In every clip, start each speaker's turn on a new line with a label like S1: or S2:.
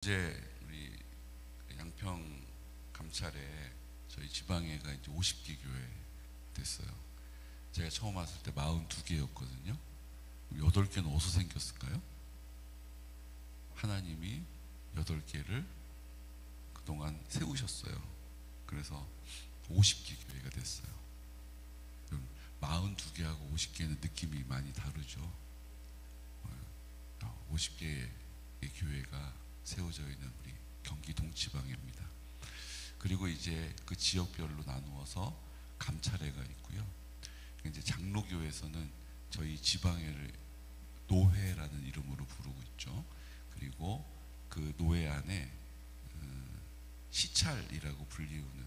S1: 이제 우리 양평 감찰에 저희 지방에가 이제 50개 교회 됐어요. 제가 처음 왔을 때 42개였거든요. 8개는 어디서 생겼을까요? 하나님이 8개를 그동안 세우셨어요. 그래서 50개 교회가 됐어요. 그럼 42개하고 50개는 느낌이 많이 다르죠. 50개의 교회가 세워져 있는 우리 경기 동지방입니다. 그리고 이제 그 지역별로 나누어서 감찰회가 있고요. 이제 장로교에서는 저희 지방회를 노회라는 이름으로 부르고 있죠. 그리고 그 노회 안에 시찰이라고 불리우는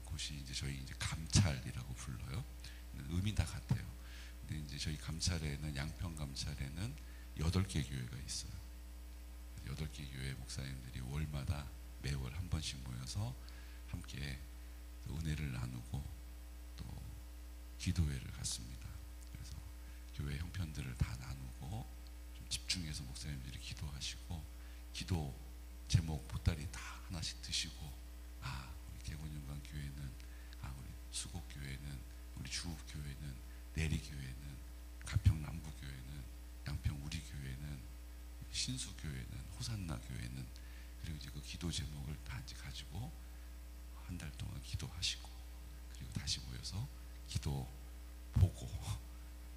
S1: 곳이 이제 저희 이제 감찰이라고 불러요. 의미 다 같아요. 근데 이제 저희 감찰회는 양평 감찰회는 8개 교회가 있어요. 8개 교회 목사님들이 월마다 매월 한 번씩 모여서 함께 은혜를 나누고 또 기도회를 갖습니다. 그래서 교회 형편들을 다 나누고 좀 집중해서 목사님들이 기도하시고 기도 제목 보따리 다 하나씩 드시고 우리 개곤영광 교회는 우리 수곡 교회는 우리 주읍 교회는 내리 교회는 가평 남부 교회는 양평 우리 교회는 신수 교회는 호산나 교회는 그리고 이제 그 기도 제목을 다 이제 가지고 한 달 동안 기도하시고 그리고 다시 모여서 기도 보고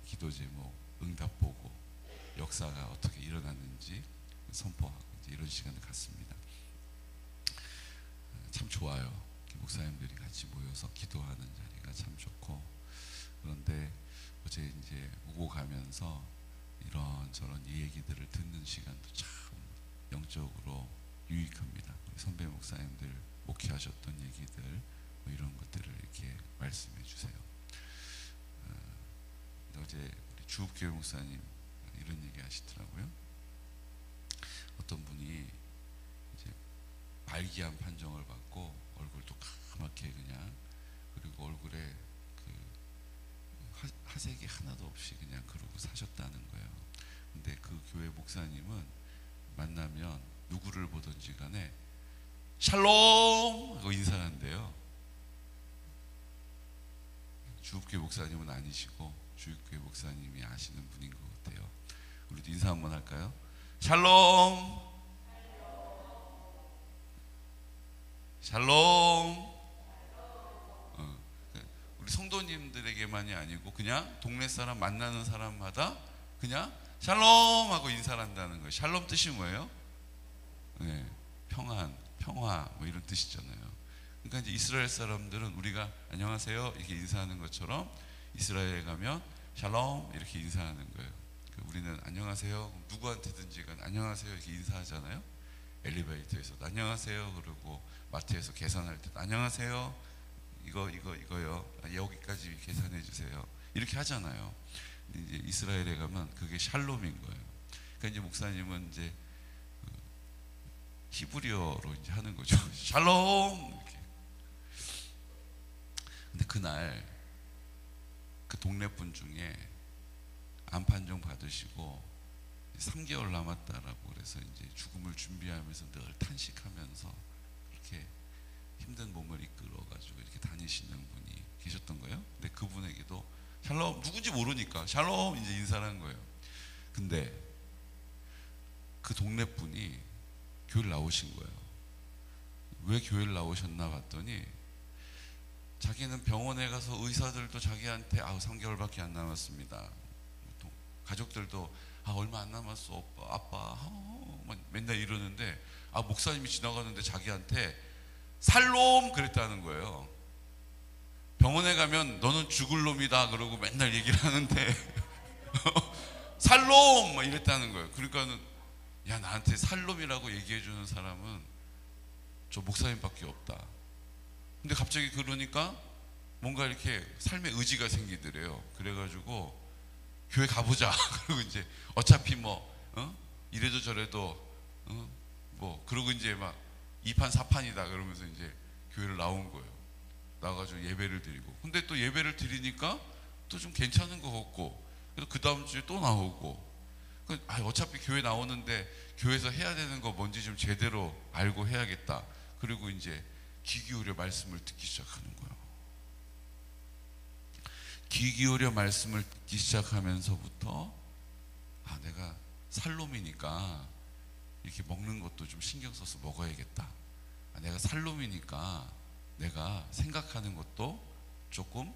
S1: 기도 제목 응답 보고 역사가 어떻게 일어났는지 선포하고 이제 이런 시간을 갖습니다. 참 좋아요. 목사님들이 같이 모여서 기도하는 자리가 참 좋고, 그런데 어제 이제 오고 가면서 이런저런 얘기들을 듣는 시간도 참 영적으로 유익합니다. 우리 선배 목사님들 목회하셨던 얘기들 뭐 이런 것들을 이렇게 말씀해 주세요. 어제 우리 주읍교회 목사님 이런 얘기 하시더라고요. 어떤 분이 이제 말기암 판정을 받고 얼굴도 까맣게 그냥, 그리고 얼굴에 그 하색이 하나도 없이 그냥 그러고 사셨다는 거예요. 근데 그 교회 목사님은 만나면 누구를 보든지 간에 샬롬 하고 인사한대요. 주읍교회 목사님은 아니시고 주입교회 목사님이 아시는 분인 것 같아요. 우리도 인사 한번 할까요? 샬롬, 샬롬. 우리 성도님들에게만이 아니고 그냥 동네 사람 만나는 사람마다 그냥 샬롬 하고 인사를 한다는 거예요. 샬롬 뜻이 뭐예요? 네, 평안, 평화 뭐 이런 뜻이잖아요. 그러니까 이제 이스라엘 사람들은 우리가 안녕하세요 이렇게 인사하는 것처럼 이스라엘에 가면 샬롬 이렇게 인사하는 거예요. 우리는 안녕하세요 누구한테든지 안녕하세요 이렇게 인사하잖아요. 엘리베이터에서도 안녕하세요, 그리고 마트에서 계산할 때도 안녕하세요, 이거요, 여기까지 계산해 주세요 이렇게 하잖아요. 근데 이제 이스라엘에 가면 그게 샬롬인 거예요. 그러니까 이제 목사님은 이제 히브리어로 이제 하는 거죠. 샬롬 이렇게. 근데 그날 그 동네 분 중에 암 판정 받으시고 3개월 남았다라고 그래서 이제 죽음을 준비하면서 늘 탄식하면서 그렇게 힘든 몸을 이끌어가지고 이렇게 다니시는 분이 계셨던 거예요. 근데 그분에게도 샬롬, 누군지 모르니까 샬롬 이제 인사를 한 거예요. 근데 그 동네 분이 교회를 나오신 거예요. 왜 교회를 나오셨나 봤더니 자기는 병원에 가서 의사들도 자기한테 3개월밖에 안 남았습니다. 가족들도 얼마 안 남았어 오빠, 아빠 맨날 이러는데 목사님이 지나가는데 자기한테 살롬 그랬다는 거예요. 병원에 가면 너는 죽을 놈이다 그러고 맨날 얘기를 하는데 살롬 막 이랬다는 거예요. 그러니까는 나한테 살롬이라고 얘기해주는 사람은 저 목사님밖에 없다. 근데 갑자기 그러니까 뭔가 이렇게 삶의 의지가 생기더래요. 그래가지고 교회 가보자. 그리고 이제 어차피 이래도 저래도 그러고 이제 막 2판 4판이다 그러면서 이제 교회를 나온 거예요. 나가지고 예배를 드리고, 근데 또 예배를 드리니까 또 좀 괜찮은 것 같고, 그래서 그 다음 주에 또 나오고, 어차피 교회 나오는데 교회에서 해야 되는 거 뭔지 좀 제대로 알고 해야겠다. 그리고 이제 귀 기울여 말씀을 듣기 시작하는 거예요. 귀 기울여 말씀을 듣기 시작하면서부터 내가 살놈이니까 이렇게 먹는 것도 좀 신경 써서 먹어야겠다. 내가 살놈이니까 내가 생각하는 것도 조금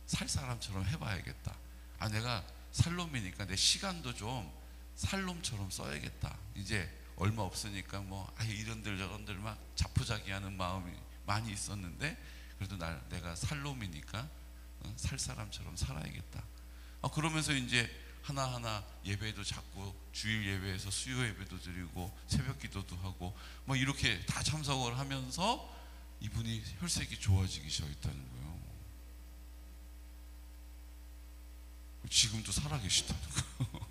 S1: 살 사람처럼 해봐야겠다. 내가 살놈이니까 내 시간도 좀 살놈처럼 써야겠다. 이제 얼마 없으니까 뭐 이런들 저런들 막 자포자기하는 마음이 많이 있었는데 그래도 내가 살놈이니까 살 사람처럼 살아야겠다. 그러면서 이제 하나하나 예배도 자꾸 주일 예배에서 수요 예배도 드리고 새벽 기도도 하고 뭐 이렇게 다 참석을 하면서 이분이 혈색이 좋아지기 시작했다는 거예요. 지금도 살아계시다는 거예요.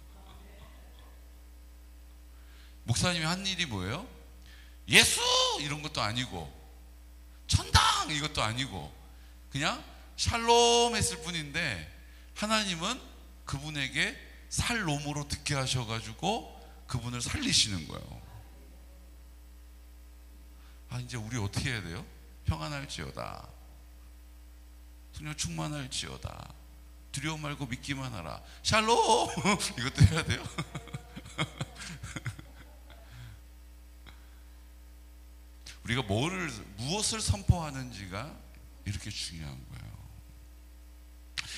S1: 목사님이 한 일이 뭐예요? 예수! 이런 것도 아니고 천당! 이것도 아니고 그냥 샬롬 했을 뿐인데 하나님은 그분에게 살롬으로 듣게 하셔가지고 그분을 살리시는 거예요. 이제 우리 어떻게 해야 돼요? 평안할지어다, 성령 충만할지어다, 두려움 말고 믿기만 하라, 샬롬! 이것도 해야 돼요? 우리가 무엇을 선포하는지가 이렇게 중요한 거예요.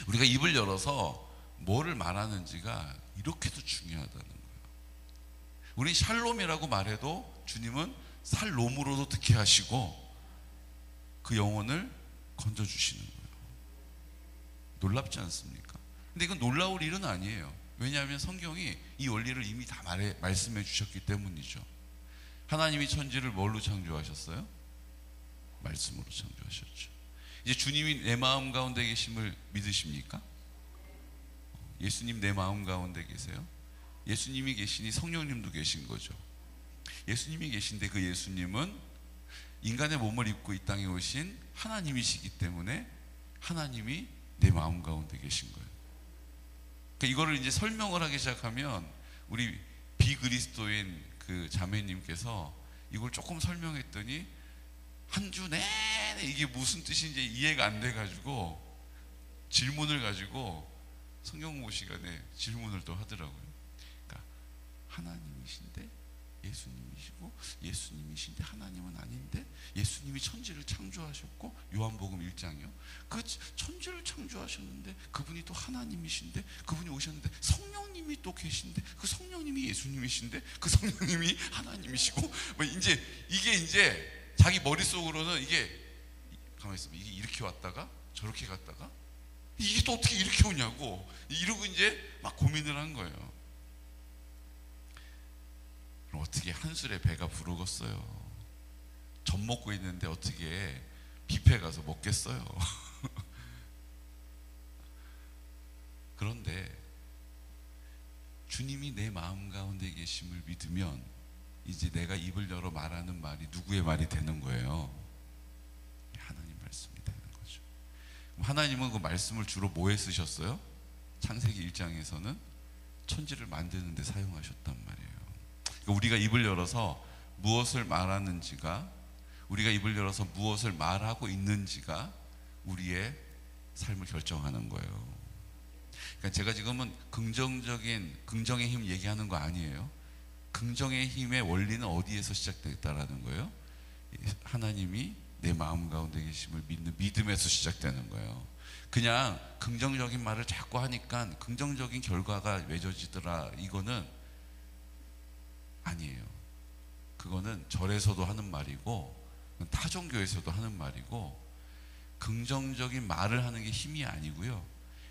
S1: 우리가 입을 열어서 뭐를 말하는지가 이렇게도 중요하다는 거예요. 우린 샬롬이라고 말해도 주님은 살롬으로도 듣게 하시고 그 영혼을 건져주시는 거예요. 놀랍지 않습니까? 근데 이건 놀라울 일은 아니에요. 왜냐하면 성경이 이 원리를 이미 다 말씀해 주셨기 때문이죠. 하나님이 천지를 뭘로 창조하셨어요? 말씀으로 창조하셨죠. 이제 주님이 내 마음 가운데 계심을 믿으십니까? 예수님 내 마음 가운데 계세요? 예수님이 계시니 성령님도 계신 거죠. 예수님이 계신데 그 예수님은 인간의 몸을 입고 이 땅에 오신 하나님이시기 때문에 하나님이 내 마음 가운데 계신 거예요. 그러니까 이거를 이제 설명을 하기 시작하면 우리 비그리스도인 그 자매님께서 이걸 조금 설명했더니 한 주 내내 이게 무슨 뜻인지 이해가 안 돼가지고 질문을 가지고 성경 공부 시간에 질문을 또 하더라고요. 그러니까 하나님이신데 예수님이시고 예수님이신데 하나님은 아닌데 예수님이 천지를 창조하셨고 요한복음 1장이요. 그 천지를 창조하셨는데 그분이 또 하나님이신데 그분이 오셨는데 성령님이 또 계신데 그 성령님이 예수님이신데 그 성령님이 하나님이시고 뭐 이제 이게 이제 자기 머릿속으로는 이게 가만히 있으면 이게 이렇게 왔다가 저렇게 갔다가 이게 또 어떻게 이렇게 오냐고 이러고 이제 막 고민을 한 거예요. 그럼 어떻게 한술에 배가 부르겠어요? 젖 먹고 있는데 어떻게 뷔페 가서 먹겠어요? 그런데 주님이 내 마음 가운데 계심을 믿으면 이제 내가 입을 열어 말하는 말이 누구의 말이 되는 거예요? 하나님 말씀이 되는 거죠. 하나님은 그 말씀을 주로 뭐에 쓰셨어요? 창세기 1장에서는 천지를 만드는 데 사용하셨단 말이에요. 그러니까 우리가 입을 열어서 무엇을 말하는지가, 우리가 입을 열어서 무엇을 말하고 있는지가 우리의 삶을 결정하는 거예요. 그러니까 제가 지금은 긍정의 힘 얘기하는 거 아니에요. 긍정의 힘의 원리는 어디에서 시작됐다라는 거예요? 하나님이 내 마음 가운데 계심을 믿는 믿음에서 시작되는 거예요. 그냥 긍정적인 말을 자꾸 하니까 긍정적인 결과가 맺어지더라, 이거는 아니에요. 그거는 절에서도 하는 말이고 타종교에서도 하는 말이고, 긍정적인 말을 하는 게 힘이 아니고요.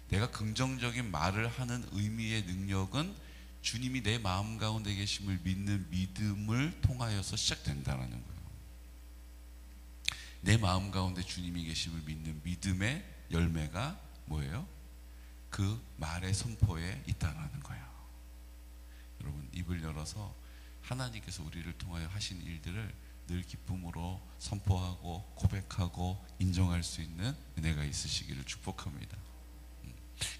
S1: 내가 긍정적인 말을 하는 의미의 능력은 주님이 내 마음 가운데 계심을 믿는 믿음을 통하여서 시작된다는 거예요. 내 마음 가운데 주님이 계심을 믿는 믿음의 열매가 뭐예요? 그 말의 선포에 있다는 거예요. 여러분, 입을 열어서 하나님께서 우리를 통하여 하신 일들을 늘 기쁨으로 선포하고 고백하고 인정할 수 있는 은혜가 있으시기를 축복합니다.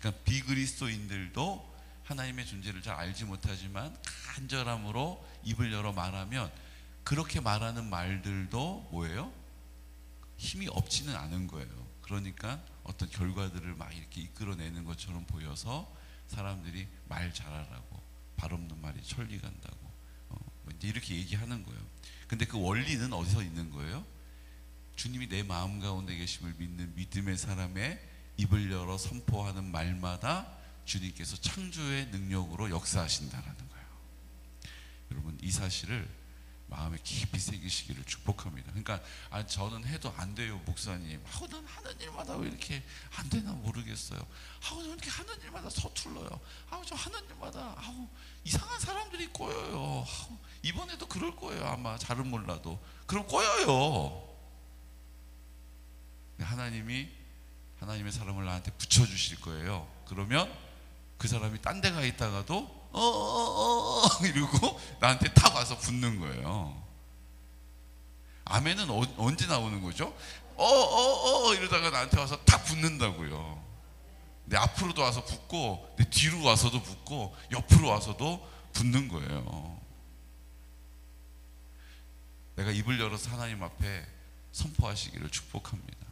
S1: 그러니까 비그리스도인들도 하나님의 존재를 잘 알지 못하지만 간절함으로 입을 열어 말하면 그렇게 말하는 말들도 뭐예요? 힘이 없지는 않은 거예요. 그러니까 어떤 결과들을 막 이렇게 이끌어내는 것처럼 보여서 사람들이 말 잘하라고, 발 없는 말이 천리 간다고 이제 이렇게 얘기하는 거예요. 근데 그 원리는 어디서 있는 거예요? 주님이 내 마음 가운데 계심을 믿는 믿음의 사람의 입을 열어 선포하는 말마다 주님께서 창조의 능력으로 역사하신다라는 거예요. 여러분, 이 사실을 마음에 깊이 새기시기를 축복합니다. 그러니까 저는 해도 안 돼요, 목사님. 난 하는 일마다 왜 이렇게 안 되나 모르겠어요. 저 이렇게 하는 일마다 서툴러요. 저 하는 일마다 이상한 사람들이 꼬여요. 이번에도 그럴 거예요. 아마 잘은 몰라도 그럼 꼬여요. 하나님의 사람을 나한테 붙여주실 거예요. 그러면 그 사람이 딴 데 가 있다가도 이러고 나한테 탁 와서 붙는 거예요. 아멘은 언제 나오는 거죠? 이러다가 나한테 와서 탁 붙는다고요. 내 앞으로도 와서 붙고, 내 뒤로 와서도 붙고, 옆으로 와서도 붙는 거예요. 내가 입을 열어서 하나님 앞에 선포하시기를 축복합니다.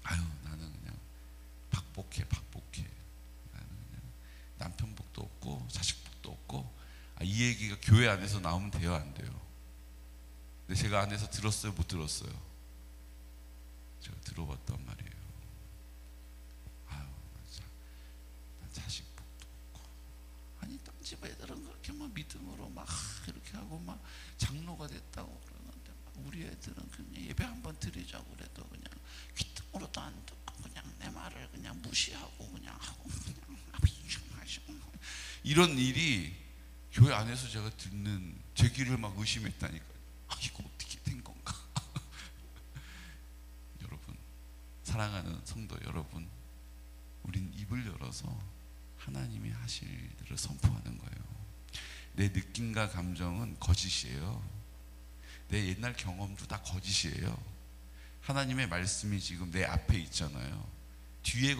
S1: 나는 그냥 박복해. 나는 그냥 남편 복도 없고 자식 복도 없고. 이 얘기가 교회 안에서 나오면 돼요, 안 돼요? 근데 제가 안에서 들었어요, 못 들었어요? 제가 들어봤단 말이에요. 난 자식 복도 없고. 딴 집 애들은 그렇게 막 믿음으로 막 이렇게 하고 막 장로가 됐다고 그러는데 우리 애들은 그냥 예배 한번 드리자고 그래도 그냥 귀등으로도 안 듣고 그냥 내 말을 그냥 무시하고 그냥 하고 그냥 이런 일이 교회 안에서 제가 듣는 제 귀를 막 의심했다니까요. 이거 어떻게 된 건가? 여러분, 사랑하는 성도 여러분, 우린 입을 열어서 하나님이 하실 일을 선포하는 거예요. 내 느낌과 감정은 거짓이에요. 내 옛날 경험도 다 거짓이에요. 하나님의 말씀이 지금 내 앞에 있잖아요. 뒤에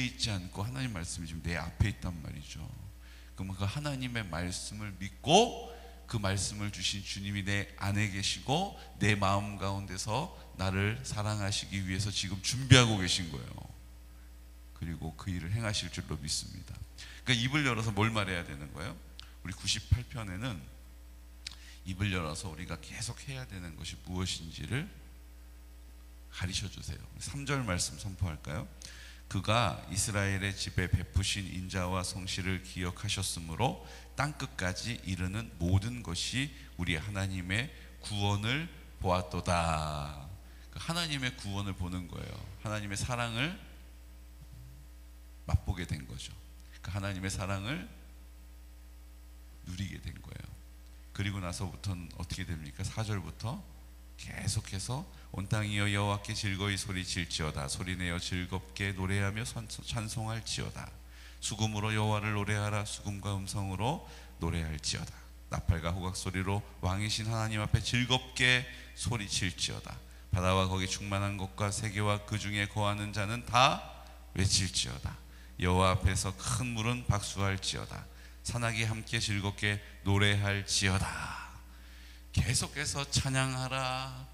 S1: 있지 않고 하나님 말씀이 지금 내 앞에 있단 말이죠. 그럼 그 하나님의 말씀을 믿고 그 말씀을 주신 주님이 내 안에 계시고 내 마음 가운데서 나를 사랑하시기 위해서 지금 준비하고 계신 거예요. 그리고 그 일을 행하실 줄로 믿습니다. 그러니까 입을 열어서 뭘 말해야 되는 거예요? 우리 98편에는 입을 열어서 우리가 계속 해야 되는 것이 무엇인지를 가르쳐 주세요. 3절 말씀 선포할까요? 그가 이스라엘의 집에 베푸신 인자와 성실을 기억하셨으므로 땅끝까지 이르는 모든 것이 우리 하나님의 구원을 보았도다. 하나님의 구원을 보는 거예요. 하나님의 사랑을 맛보게 된 거죠. 그 하나님의 사랑을 누리게 된 거예요. 그리고 나서부터는 어떻게 됩니까? 4절부터 계속해서 온 땅이여 여호와께 즐거이 소리칠지어다. 소리내어 즐겁게 노래하며 찬송할지어다. 수금으로 여호와를 노래하라. 수금과 음성으로 노래할지어다. 나팔과 호각 소리로 왕이신 하나님 앞에 즐겁게 소리칠지어다. 바다와 거기 충만한 것과 세계와 그 중에 거하는 자는 다 외칠지어다. 여호와 앞에서 큰 물은 박수할지어다. 산악이 함께 즐겁게 노래할지어다. 계속해서 찬양하라,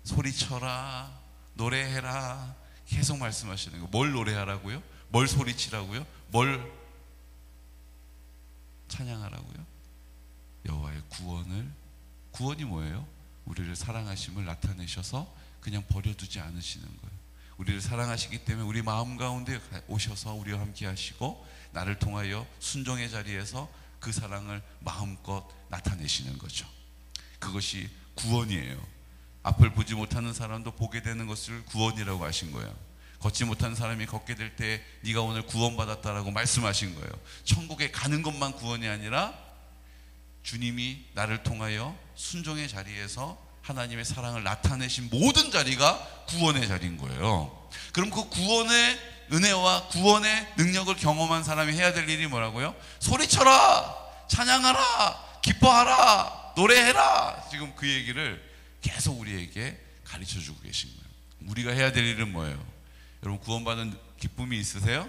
S1: 소리쳐라, 노래해라 계속 말씀하시는 거예요. 뭘 노래하라고요? 뭘 소리치라고요? 뭘 찬양하라고요? 여호와의 구원이 뭐예요? 우리를 사랑하심을 나타내셔서 그냥 버려두지 않으시는 거예요. 우리를 사랑하시기 때문에 우리 마음 가운데 오셔서 우리와 함께 하시고 나를 통하여 순종의 자리에서 그 사랑을 마음껏 나타내시는 거죠. 그것이 구원이에요. 앞을 보지 못하는 사람도 보게 되는 것을 구원이라고 하신 거예요. 걷지 못하는 사람이 걷게 될 때 네가 오늘 구원받았다라고 말씀하신 거예요. 천국에 가는 것만 구원이 아니라 주님이 나를 통하여 순종의 자리에서 하나님의 사랑을 나타내신 모든 자리가 구원의 자리인 거예요. 그럼 그 구원의 은혜와 구원의 능력을 경험한 사람이 해야 될 일이 뭐라고요? 소리쳐라, 찬양하라, 기뻐하라, 노래해라. 지금 그 얘기를 계속 우리에게 가르쳐주고 계신 거예요. 우리가 해야 될 일은 뭐예요? 여러분, 구원받은 기쁨이 있으세요?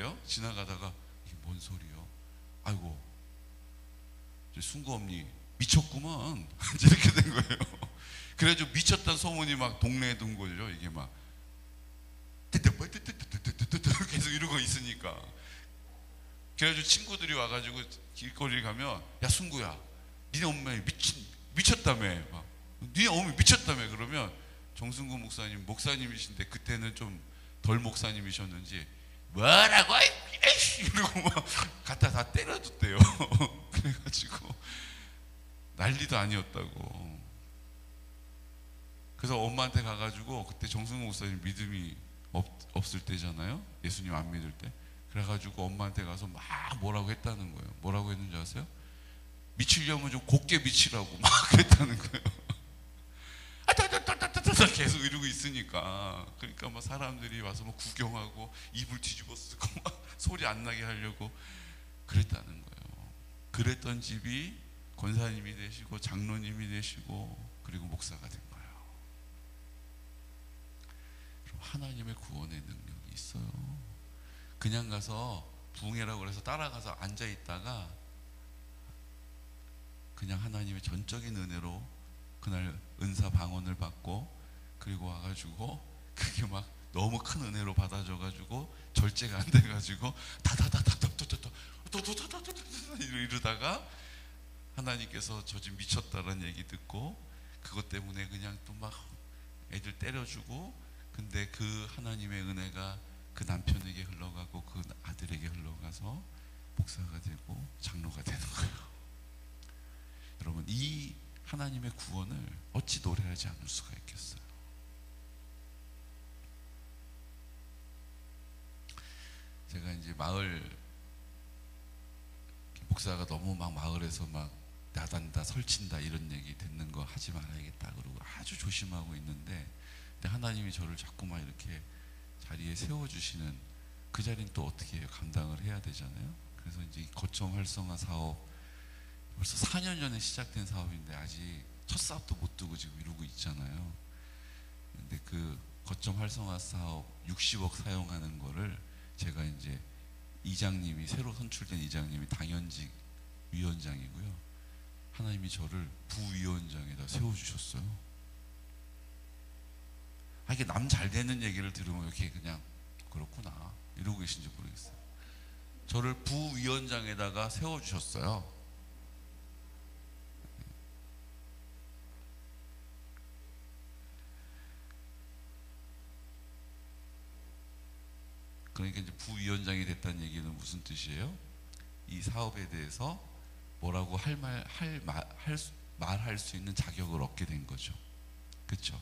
S1: 거예요. 지나가다가 이게 뭔 소리요? 아이고, 순구 언니 미쳤구만. 이렇게 된 거예요. 그래가지고 미쳤다는 소문이 막 동네에 돈 거죠. 이게 막 계속 이러고 있으니까. 그래가지고 친구들이 와가지고 길거리 가면, 야 순구야, 니네 엄마 미쳤다며. 막, 니네 어머니 미쳤다며. 그러면 정순구 목사님이신데 그때는 좀 덜 목사님이셨는지, 뭐라고? 에이씨! 이러고 막 갖다 다 때려줬대요. 그래가지고 난리도 아니었다고. 그래서 엄마한테 가가지고, 그때 정순구 목사님 믿음이 없을 때잖아요. 예수님 안 믿을 때. 그래가지고 엄마한테 가서 막 뭐라고 했다는 거예요. 뭐라고 했는지 아세요? 미치려면 좀 곱게 미치라고 막 그랬다는 거예요. 계속 이러고 있으니까. 그러니까 막 사람들이 와서 막 구경하고 이불 뒤집어 쓰고 막 소리 안 나게 하려고 그랬다는 거예요. 그랬던 집이 권사님이 되시고 장로님이 되시고 그리고 목사가 된 거예요. 하나님의 구원의 능력이 있어요. 그냥 가서 부흥회라고 해서 따라가서 앉아 있다가 그냥 하나님의 전적인 은혜로 그날 은사 방언을 받고, 그리고 와가지고 그게 막 너무 큰 은혜로 받아줘가지고 절제가 안 돼가지고 이러다가 하나님께서 저 집 미쳤다라는 얘기 듣고, 그것 때문에 그냥 또 막 애들 때려주고, 근데 그 하나님의 은혜가 그 남편에게 흘러가고 그 아들에게 흘러가서 목사가 되고 장로가 되는 거예요. 여러분, 이 하나님의 구원을 어찌 노래하지 않을 수가 있겠어요? 제가 이제 마을 목사가 너무 막 마을에서 막 나단다 설친다 이런 얘기 듣는 거 하지 말아야겠다 그러고 아주 조심하고 있는데, 근데 하나님이 저를 자꾸만 이렇게 자리에 세워주시는, 그 자리는 또 어떻게 해요? 감당을 해야 되잖아요. 그래서 이제 거점 활성화 사업, 벌써 4년 전에 시작된 사업인데 아직 첫 사업도 못 두고 지금 이러고 있잖아요. 근데 그 거점 활성화 사업 60억 사용하는 거를 제가 이제 이장님이, 새로 선출된 이장님이 당연직 위원장이고요. 하나님이 저를 부위원장에다 세워주셨어요. 이게 남 잘 되는 얘기를 들으면 이렇게 그냥 그렇구나 이러고 계신지 모르겠어요. 저를 부위원장에다가 세워주셨어요. 그러니까 이제 부위원장이 됐다는 얘기는 무슨 뜻이에요? 이 사업에 대해서 뭐라고 말할 수 있는 자격을 얻게 된 거죠. 그렇죠?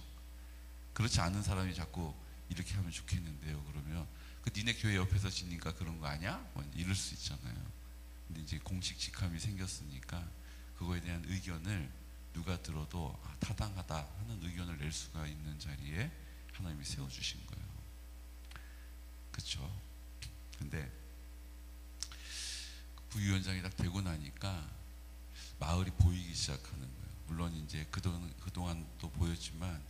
S1: 그렇지 않은 사람이 자꾸 이렇게 하면 좋겠는데요. 그러면 그 니네 교회 옆에서 지니까 그런 거 아니야? 뭐 이럴 수 있잖아요. 근데 이제 공식 직함이 생겼으니까 그거에 대한 의견을 누가 들어도 타당하다 하는 의견을 낼 수가 있는 자리에 하나님이 세워주신 거예요. 그렇죠? 근데 부위원장이 딱 되고 나니까 마을이 보이기 시작하는 거예요. 물론 이제 그동안 또 보였지만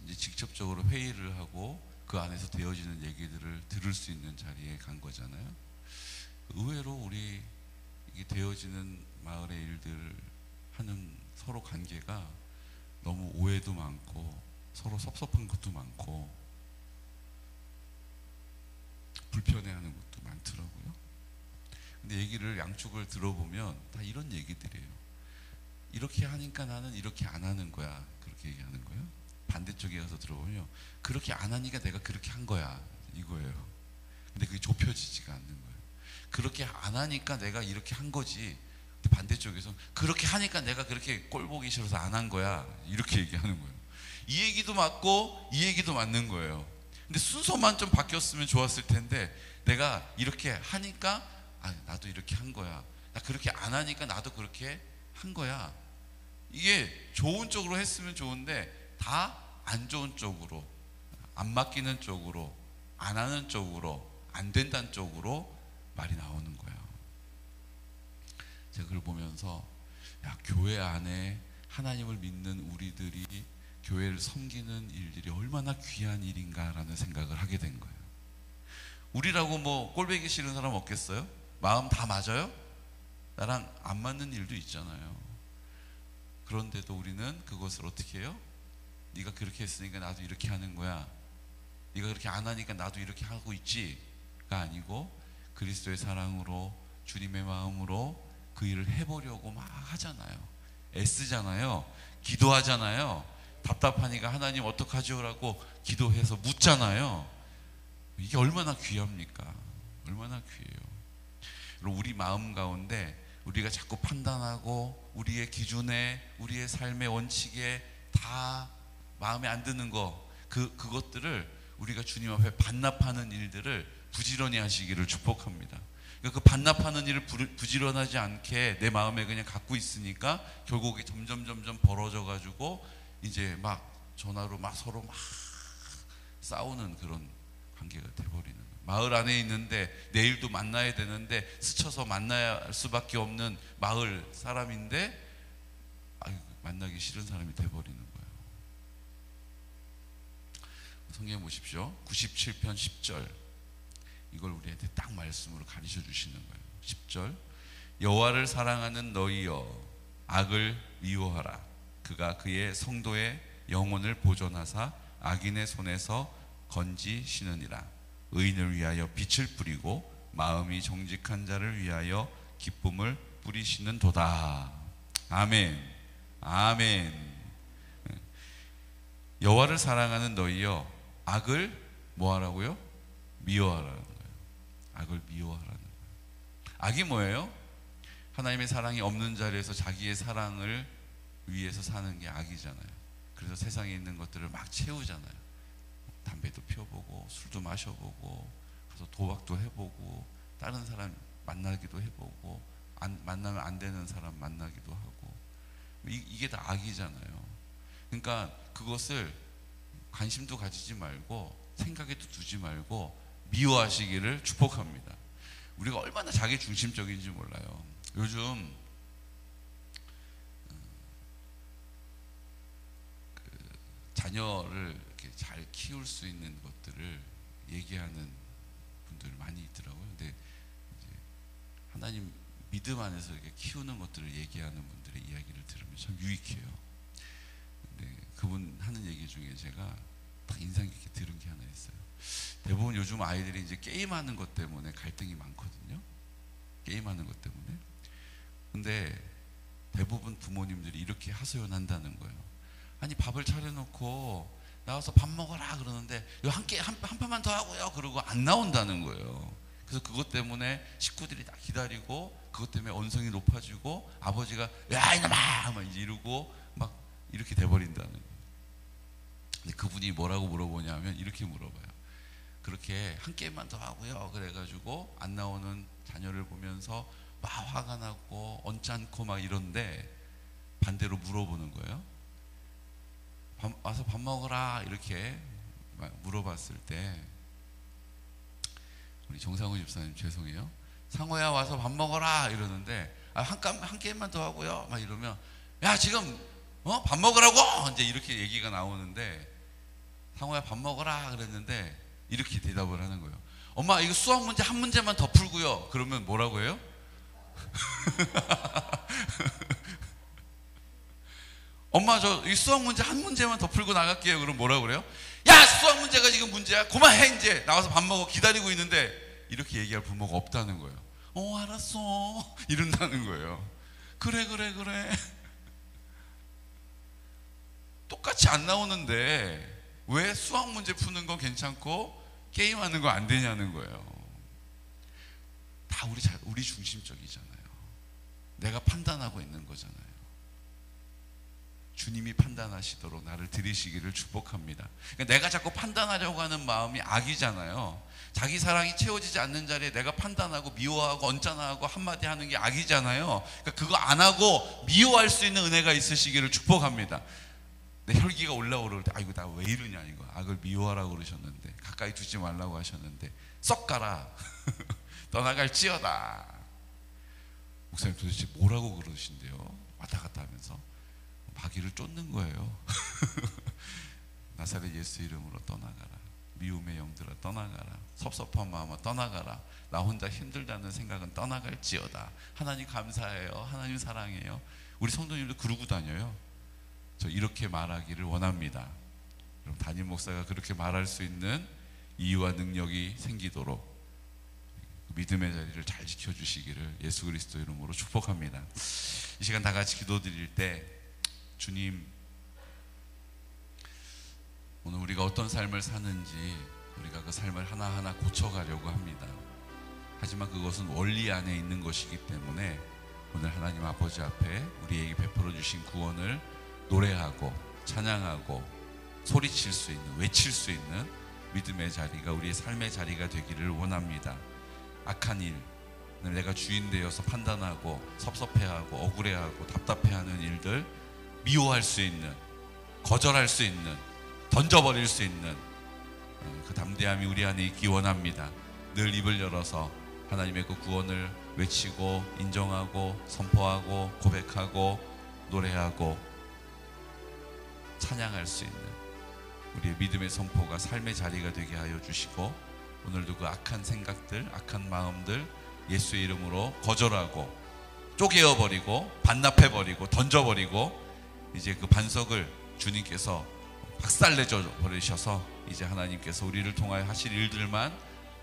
S1: 이제 직접적으로 회의를 하고 그 안에서 되어지는 얘기들을 들을 수 있는 자리에 간 거잖아요. 의외로 우리 이게 되어지는 마을의 일들을 하는 서로 관계가 너무 오해도 많고 서로 섭섭한 것도 많고 불편해하는 것도 많더라고요. 근데 얘기를 양쪽을 들어보면 다 이런 얘기들이에요. 이렇게 하니까 나는 이렇게 안 하는 거야. 그렇게 얘기하는 거예요. 반대쪽에 가서 들어보면 그렇게 안 하니까 내가 그렇게 한 거야. 이거예요. 근데 그게 좁혀지지가 않는 거예요. 그렇게 안 하니까 내가 이렇게 한 거지. 반대쪽에서 그렇게 하니까 내가 그렇게 꼴 보기 싫어서 안 한 거야. 이렇게 얘기하는 거예요. 이 얘기도 맞고 이 얘기도 맞는 거예요. 근데 순서만 좀 바뀌었으면 좋았을 텐데 내가 이렇게 하니까 나도 이렇게 한 거야. 나 그렇게 안 하니까 나도 그렇게 한 거야. 이게 좋은 쪽으로 했으면 좋은데 다 안 좋은 쪽으로, 안 맡기는 쪽으로, 안 하는 쪽으로, 안 된다는 쪽으로 말이 나오는 거예요. 제가 그걸 보면서 교회 안에 하나님을 믿는 우리들이 교회를 섬기는 일들이 얼마나 귀한 일인가라는 생각을 하게 된 거예요. 우리라고 뭐 꼴보기 싫은 사람 없겠어요? 마음 다 맞아요? 나랑 안 맞는 일도 있잖아요. 그런데도 우리는 그것을 어떻게 해요? 네가 그렇게 했으니까 나도 이렇게 하는 거야. 네가 그렇게 안 하니까 나도 이렇게 하고 있지가 아니고 그리스도의 사랑으로 주님의 마음으로 그 일을 해보려고 막 하잖아요. 애쓰잖아요. 기도하잖아요. 답답하니까 하나님 어떡하죠? 라고 기도해서 묻잖아요. 이게 얼마나 귀합니까? 얼마나 귀해요. 우리 마음 가운데 우리가 자꾸 판단하고 우리의 기준에 우리의 삶의 원칙에 다 마음에 안 드는 그것들을 우리가 주님 앞에 반납하는 일들을 부지런히 하시기를 축복합니다. 그 반납하는 일을 부지런하지 않게 내 마음에 그냥 갖고 있으니까 결국에 점점 벌어져 가지고 이제 막 전화로 막 서로 막 싸우는 그런 관계가 돼버리는 거예요. 마을 안에 있는데 내일도 만나야 되는데 스쳐서 만나야 할 수밖에 없는 마을 사람인데 만나기 싫은 사람이 돼버리는 거예요. 성경 보십시오. 97편 10절 이걸 우리한테 딱 말씀으로 가르쳐 주시는 거예요. 10절 여호와를 사랑하는 너희여 악을 미워하라. 그가 그의 성도의 영혼을 보존하사 악인의 손에서 건지시느니라. 의인을 위하여 빛을 뿌리고 마음이 정직한 자를 위하여 기쁨을 뿌리시는 도다. 아멘. 아멘. 여호와를 사랑하는 너희여 악을 뭐하라고요? 미워하라는 거예요. 악을 미워하라는 거예요. 악이 뭐예요? 하나님의 사랑이 없는 자리에서 자기의 사랑을 위해서 사는 게 악이잖아요. 그래서 세상에 있는 것들을 막 채우잖아요. 담배도 피워보고 술도 마셔보고 가서 도박도 해보고 다른 사람 만나기도 해보고 만나면 안 되는 사람 만나기도 하고 이게 다 악이잖아요. 그러니까 그것을 관심도 가지지 말고 생각에도 두지 말고 미워하시기를 축복합니다. 우리가 얼마나 자기 중심적인지 몰라요. 요즘 자녀를 이렇게 잘 키울 수 있는 것들을 얘기하는 분들 많이 있더라고요. 근데 이제 하나님 믿음 안에서 이렇게 키우는 것들을 얘기하는 분들의 이야기를 들으면 참 유익해요. 근데 그분 하는 얘기 중에 제가 딱 인상 깊게 들은 게 하나 있어요. 대부분 요즘 아이들이 이제 게임하는 것 때문에 갈등이 많거든요. 게임하는 것 때문에. 근데 대부분 부모님들이 이렇게 하소연한다는 거예요. 아니 밥을 차려놓고 나와서 밥 먹어라 그러는데 한 판만 더 하고요 그러고 안 나온다는 거예요. 그래서 그것 때문에 식구들이 다 기다리고 그것 때문에 언성이 높아지고 아버지가 야 이놈아 막 이제 이러고 막 이렇게 돼버린다는 거예요. 근데 그분이 뭐라고 물어보냐면 이렇게 물어봐요. 그렇게 한 게임만 더 하고요. 그래가지고 안 나오는 자녀를 보면서 막 화가 나고 언짢고 막 이런데 반대로 물어보는 거예요. 와서 밥 먹어라 이렇게 물어봤을 때 우리 정상우 집사님 죄송해요. 상호야 와서 밥 먹어라 이러는데 한 게임만 더 하고요. 막 이러면 야 지금 밥 먹으라고 이제 이렇게 얘기가 나오는데 상호야 밥 먹어라 그랬는데 이렇게 대답을 하는 거예요. 엄마 이거 수학 문제 한 문제만 더 풀고요. 그러면 뭐라고 해요? 엄마 저 이 수학 문제 한 문제만 더 풀고 나갈게요. 그럼 뭐라고 그래요? 야 수학 문제가 지금 문제야. 그만해 이제 나와서 밥 먹어 기다리고 있는데 이렇게 얘기할 부모가 없다는 거예요. 알았어 이런다는 거예요. 그래 똑같이 안 나오는데 왜 수학 문제 푸는 건 괜찮고 게임하는 거 안 되냐는 거예요. 다 우리 중심적이잖아요. 내가 판단하고 있는 거잖아요. 주님이 판단하시도록 나를 들이시기를 축복합니다. 그러니까 내가 자꾸 판단하려고 하는 마음이 악이잖아요. 자기 사랑이 채워지지 않는 자리에 내가 판단하고 미워하고 언짢아하고 한마디 하는 게 악이잖아요. 그러니까 그거 안 하고 미워할 수 있는 은혜가 있으시기를 축복합니다. 내 혈기가 올라오를 때 아이고 나 왜 이러냐 이거 악을 미워하라고 그러셨는데 가까이 두지 말라고 하셨는데 썩 가라 떠나갈지어다. 목사님 도대체 뭐라고 그러신대요? 왔다 갔다 하면서 마귀를 쫓는 거예요. 나사렛 예수 이름으로 떠나가라. 미움의 영들아 떠나가라. 섭섭한 마음아 떠나가라. 나 혼자 힘들다는 생각은 떠나갈지어다. 하나님 감사해요. 하나님 사랑해요. 우리 성도님도 그러고 다녀요. 저 이렇게 말하기를 원합니다. 그럼 담임 목사가 그렇게 말할 수 있는 이유와 능력이 생기도록 믿음의 자리를 잘 지켜주시기를 예수 그리스도 이름으로 축복합니다. 이 시간 다 같이 기도드릴 때 주님 오늘 우리가 어떤 삶을 사는지 우리가 그 삶을 하나하나 고쳐가려고 합니다. 하지만 그것은 원리 안에 있는 것이기 때문에 오늘 하나님 아버지 앞에 우리에게 베풀어 주신 구원을 노래하고 찬양하고 소리칠 수 있는 외칠 수 있는 믿음의 자리가 우리의 삶의 자리가 되기를 원합니다. 악한 일 내가 주인 되어서 판단하고 섭섭해하고 억울해하고 답답해하는 일들 미워할 수 있는 거절할 수 있는 던져버릴 수 있는 그 담대함이 우리 안에 있기 원합니다. 늘 입을 열어서 하나님의 그 구원을 외치고 인정하고 선포하고 고백하고 노래하고 찬양할 수 있는 우리의 믿음의 선포가 삶의 자리가 되게 하여 주시고 오늘도 그 악한 생각들 악한 마음들 예수의 이름으로 거절하고 쪼개어버리고 반납해버리고 던져버리고 이제 그 반석을 주님께서 박살내줘 버리셔서 이제 하나님께서 우리를 통하여 하실 일들만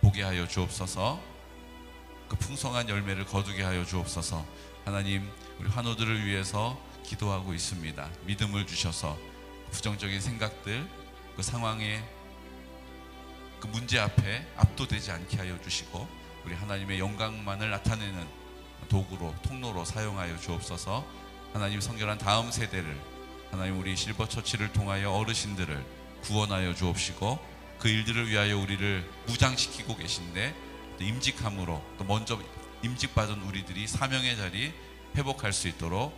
S1: 보게 하여 주옵소서. 그 풍성한 열매를 거두게 하여 주옵소서. 하나님 우리 환우들을 위해서 기도하고 있습니다. 믿음을 주셔서 부정적인 생각들 그 상황에 그 문제 앞에 압도되지 않게 하여 주시고 우리 하나님의 영광만을 나타내는 도구로 통로로 사용하여 주옵소서. 하나님 성결한 다음 세대를 하나님 우리 실버처치를 통하여 어르신들을 구원하여 주옵시고 그 일들을 위하여 우리를 무장시키고 계신데 또 임직함으로 또 먼저 임직받은 우리들이 사명의 자리 회복할 수 있도록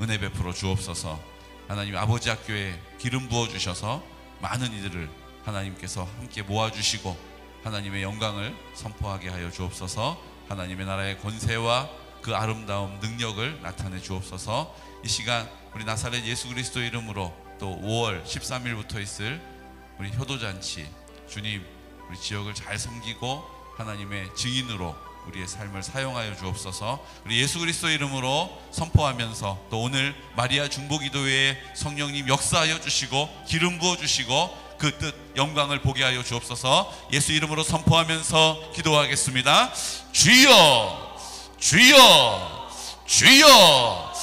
S1: 은혜 베풀어 주옵소서. 하나님 아버지 학교에 기름 부어 주셔서 많은 이들을 하나님께서 함께 모아주시고 하나님의 영광을 선포하게 하여 주옵소서. 하나님의 나라의 권세와 그 아름다움 능력을 나타내 주옵소서. 이 시간 우리 나사렛 예수 그리스도 이름으로 또 5월 13일부터 있을 우리 효도잔치 주님 우리 지역을 잘 섬기고 하나님의 증인으로 우리의 삶을 사용하여 주옵소서. 우리 예수 그리스도 이름으로 선포하면서 또 오늘 마리아 중보기도회에 성령님 역사하여 주시고 기름 부어 주시고 그 뜻 영광을 보게 하여 주옵소서. 예수 이름으로 선포하면서 기도하겠습니다. 주여 주여 주여